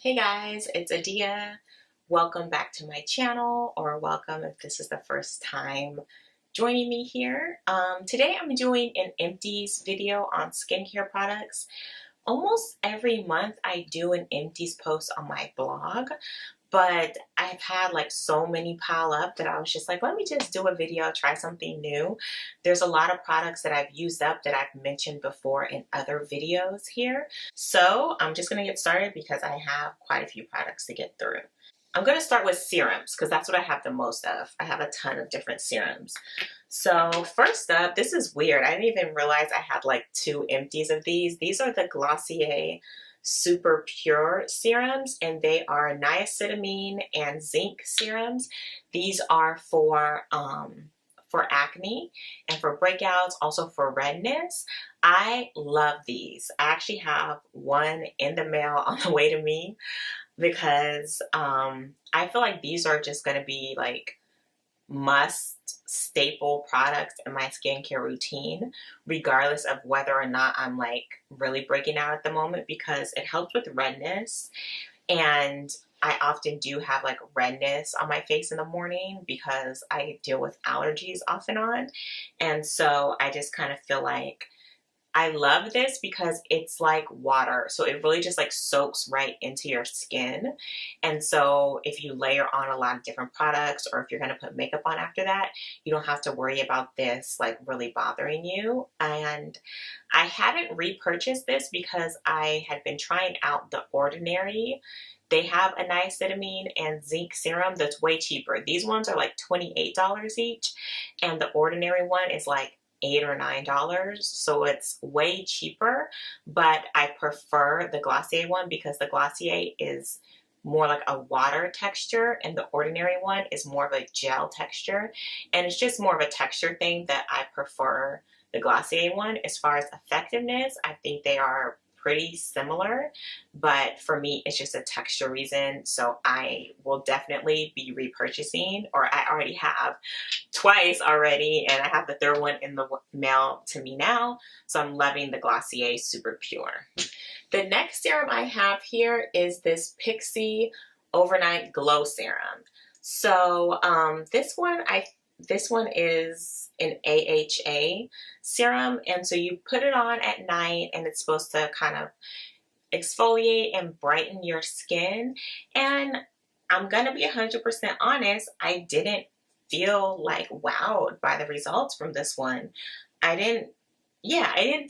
Hey guys, it's Adia. Welcome back to my channel, or welcome if this is the first time joining me here. Today I'm doing an Empties video on skincare products. Almost every month I do an Empties post on my blog, but I've had like so many pile up that I was just like, let me just do a video, try something new. There's a lot of products that I've used up that I've mentioned before in other videos here. So I'm just gonna get started because I have quite a few products to get through. I'm gonna start with serums because that's what I have the most of. I have a ton of different serums. So first up, this is weird. I didn't even realize I had like two empties of these. These are the Glossier Super Pure serums, and they are niacinamide and zinc serums. These are for acne and for breakouts, also for redness. I love these. I actually have one in the mail on the way to me because I feel like these are just going to be like must staple products in my skincare routine, regardless of whether or not I'm like really breaking out at the moment, because it helps with redness. And I often do have like redness on my face in the morning because I deal with allergies off and on. And so I just kind of feel like I love this because it's like water. So it really just like soaks right into your skin. And so if you layer on a lot of different products, or if you're going to put makeup on after that, you don't have to worry about this like really bothering you. And I haven't repurchased this because I had been trying out the Ordinary. They have a niacinamide and zinc serum that's way cheaper. These ones are like $28 each, and the Ordinary one is like $8 or $9, so it's way cheaper. But I prefer the Glossier one because the Glossier is more like a water texture and the Ordinary one is more of a gel texture, and it's just more of a texture thing that I prefer the Glossier one. As far as effectiveness, I think they are pretty similar, but for me it's just a texture reason. So I will definitely be repurchasing, or I already have twice already, and I have the third one in the mail to me now. So I'm loving the Glossier Super Pure. The next serum I have here is this Pixi Overnight Glow Serum. So this one is an AHA serum, and so you put it on at night, and it's supposed to kind of exfoliate and brighten your skin. And I'm gonna be 100% honest, I didn't feel like wowed by the results from this one. I didn't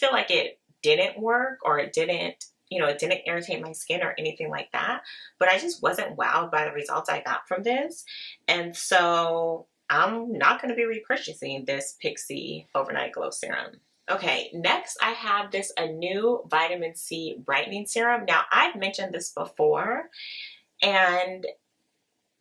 feel like it didn't work, or it didn't, it didn't irritate my skin or anything like that, but I just wasn't wowed by the results I got from this. And so I'm not going to be repurchasing this Pixi Overnight Glow Serum. Okay, next I have this a new vitamin C brightening serum. Now I've mentioned this before, and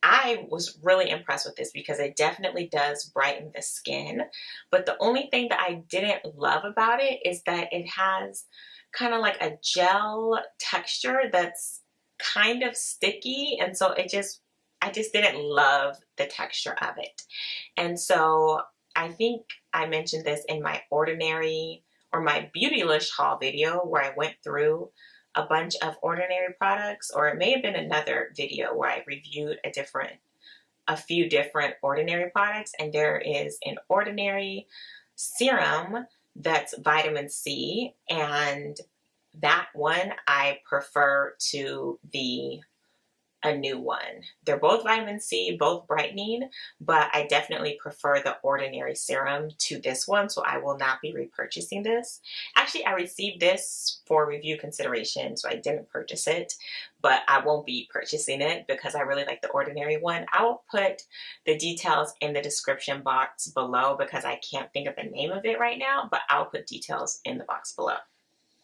I was really impressed with this because it definitely does brighten the skin. But the only thing that I didn't love about it is that it has kind of like a gel texture that's kind of sticky, and so I just didn't love the texture of it. And so I think I mentioned this in my Ordinary or my Beautylish haul video where I went through a bunch of Ordinary products, or it may have been another video where I reviewed a few different Ordinary products. And there is an Ordinary serum that's vitamin C, and that one I prefer to a new one. They're both vitamin C, both brightening, but I definitely prefer the Ordinary serum to this one, so I will not be repurchasing this. Actually, I received this for review consideration, so I didn't purchase it, but I won't be purchasing it because I really like the Ordinary one. I will put the details in the description box below because I can't think of the name of it right now, but I'll put details in the box below.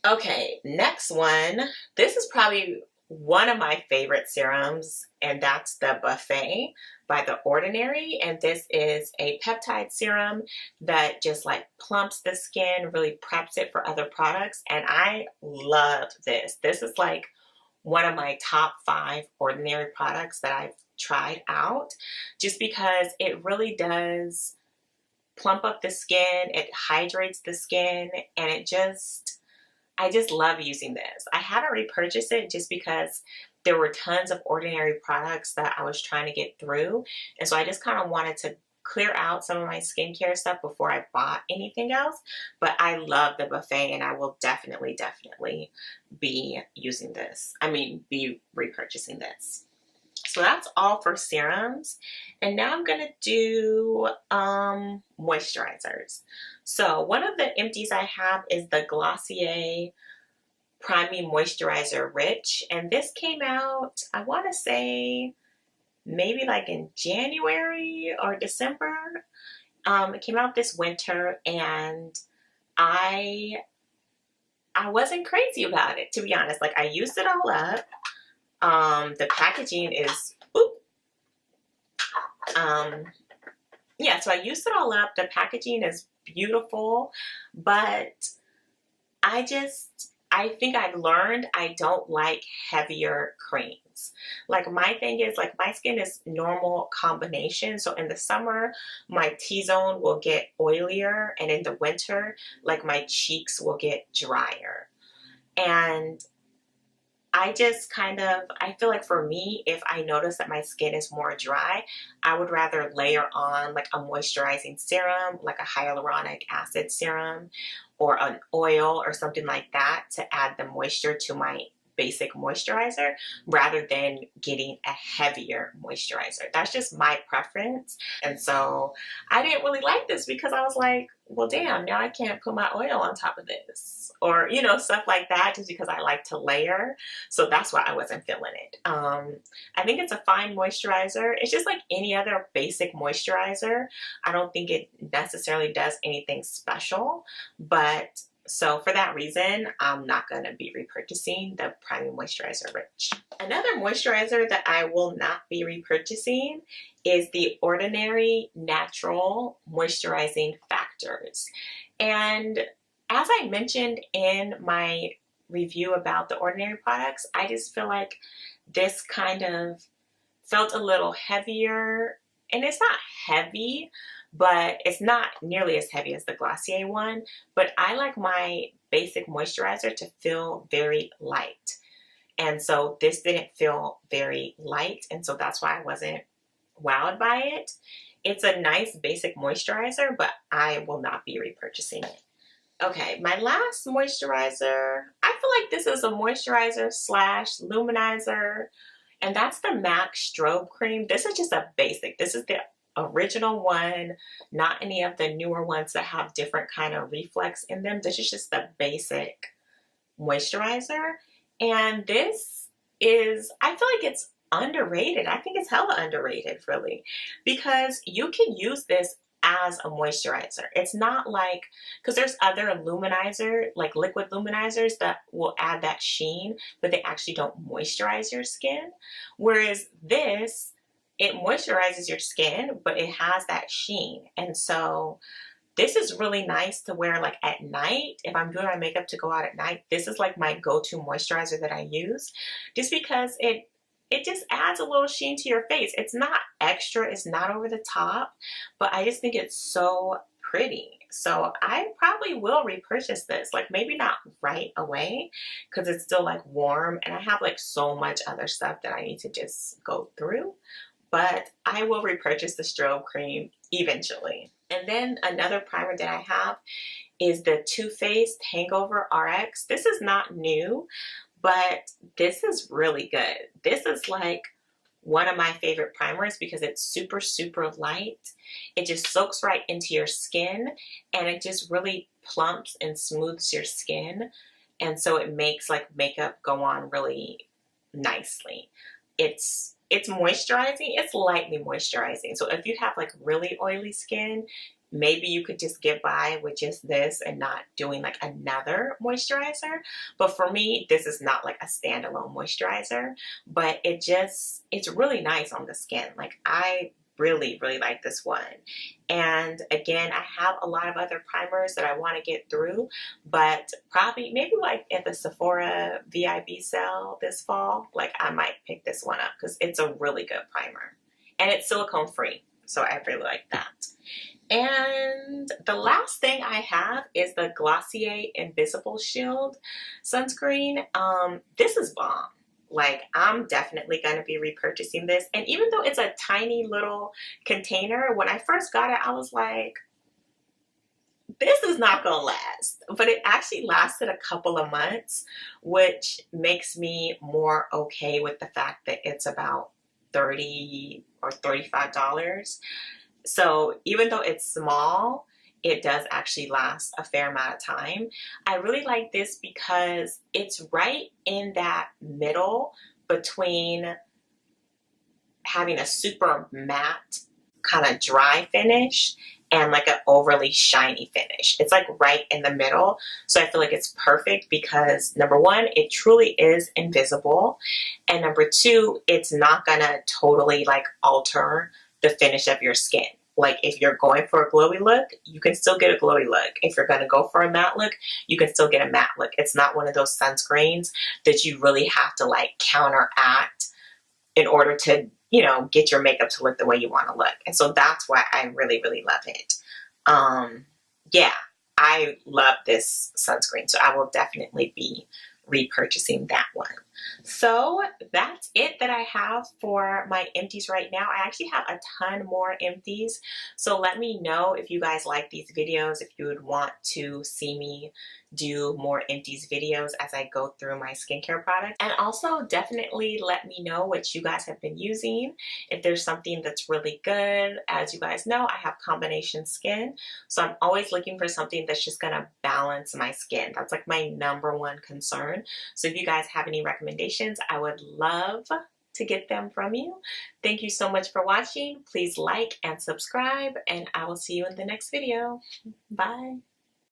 Okay, next one. This is probably one of my favorite serums, and that's the Buffet by the Ordinary. And this is a peptide serum that just like plumps the skin, really preps it for other products, and I love this. This is like one of my top 5 Ordinary products that I've tried out, just because it really does plump up the skin, it hydrates the skin, and it just I just love using this. I haven't repurchased it just because there were tons of Ordinary products that I was trying to get through. And so I just kind of wanted to clear out some of my skincare stuff before I bought anything else. But I love the buffet and I will definitely be using this. I mean, be repurchasing this. So that's all for serums. And now I'm going to do moisturizers. So one of the empties I have is the Glossier Priming Moisturizer Rich. And this came out, I want to say, maybe like in January or December. It came out this winter and I wasn't crazy about it, to be honest. Like, I used it all up. The packaging is, yeah, so I used it all up. The packaging is beautiful, but I think I've learned I don't like heavier creams. Like, my thing is, like, my skin is normal combination. So in the summer, my T-zone will get oilier, and in the winter, like, my cheeks will get drier. And I just I feel like for me, if I notice that my skin is more dry, I would rather layer on like a moisturizing serum, like a hyaluronic acid serum or an oil or something like that to add the moisture to my basic moisturizer rather than getting a heavier moisturizer. That's just my preference. And so I didn't really like this because I was like, well, damn, now I can't put my oil on top of this, or, you know, stuff like that, just because I like to layer. So that's why I wasn't feeling it. I think it's a fine moisturizer. It's just like any other basic moisturizer. I don't think it necessarily does anything special, but so for that reason, I'm not going to be repurchasing the Priming Moisturizer Rich. Another moisturizer that I will not be repurchasing is the Ordinary Natural Moisturizing Factors. And as I mentioned in my review about the Ordinary products, I just feel like this kind of felt a little heavier. And it's not heavy, but it's not nearly as heavy as the Glossier one. But I like my basic moisturizer to feel very light. And so this didn't feel very light. And so that's why I wasn't wowed by it. It's a nice basic moisturizer, but I will not be repurchasing it. Okay, my last moisturizer, I feel like this is a moisturizer slash luminizer, and that's the MAC Strobe Cream. This is just a basic. This is the original one, not any of the newer ones that have different kind of reflex in them. This is just the basic moisturizer. And this is, I feel like it's underrated. I think it's hella underrated, really, because you can use this as a moisturizer. It's not like, because there's other luminizer, like liquid luminizers that will add that sheen, but they actually don't moisturize your skin. Whereas this, it moisturizes your skin, but it has that sheen. And so this is really nice to wear like at night. If I'm doing my makeup to go out at night, this is like my go-to moisturizer that I use, just because it just adds a little sheen to your face. It's not extra, it's not over the top, but I just think it's so pretty. So I probably will repurchase this, like maybe not right away because it's still like warm and I have like so much other stuff that I need to just go through, but I will repurchase the Strobe Cream eventually. And then another primer that I have is the Too Faced Hangover RX. This is not new, but this is really good. This is like one of my favorite primers because it's super, super light. It just soaks right into your skin and it just really plumps and smooths your skin. And so it makes like makeup go on really nicely. It's moisturizing. It's lightly moisturizing. So if you have like really oily skin, maybe you could just get by with just this and not doing like another moisturizer. But for me, this is not like a standalone moisturizer, but it's really nice on the skin. Like I really, really like this one. And again, I have a lot of other primers that I want to get through, but probably maybe like at the Sephora VIB sale this fall, like I might pick this one up because it's a really good primer and it's silicone free. So I really like that. And the last thing I have is the Glossier Invisible Shield sunscreen. This is bomb. Like, I'm definitely going to be repurchasing this. And even though it's a tiny little container, when I first got it, I was like, this is not going to last. But it actually lasted a couple of months, which makes me more okay with the fact that it's about $30 or $35. So even though it's small, it does actually last a fair amount of time. I really like this because it's right in that middle between having a super matte kind of dry finish and like an overly shiny finish. It's like right in the middle. So I feel like it's perfect because number one, it truly is invisible. And number two, it's not gonna totally like alter the finish of your skin. Like if you're going for a glowy look, you can still get a glowy look. If you're gonna go for a matte look, you can still get a matte look. It's not one of those sunscreens that you really have to like counteract in order to, you know, get your makeup to look the way you want to look. And so that's why I really, really love it. Yeah, I love this sunscreen. So I will definitely be repurchasing that one. So that's it that I have for my empties right now. I actually have a ton more empties. So let me know if you guys like these videos, if you would want to see me do more empties videos as I go through my skincare products. And also definitely let me know what you guys have been using. If there's something that's really good. As you guys know, I have combination skin. So I'm always looking for something that's just gonna balance my skin. That's like my number one concern. So if you guys have any recommendations, I would love to get them from you. Thank you so much for watching. Please like and subscribe, and I will see you in the next video. Bye.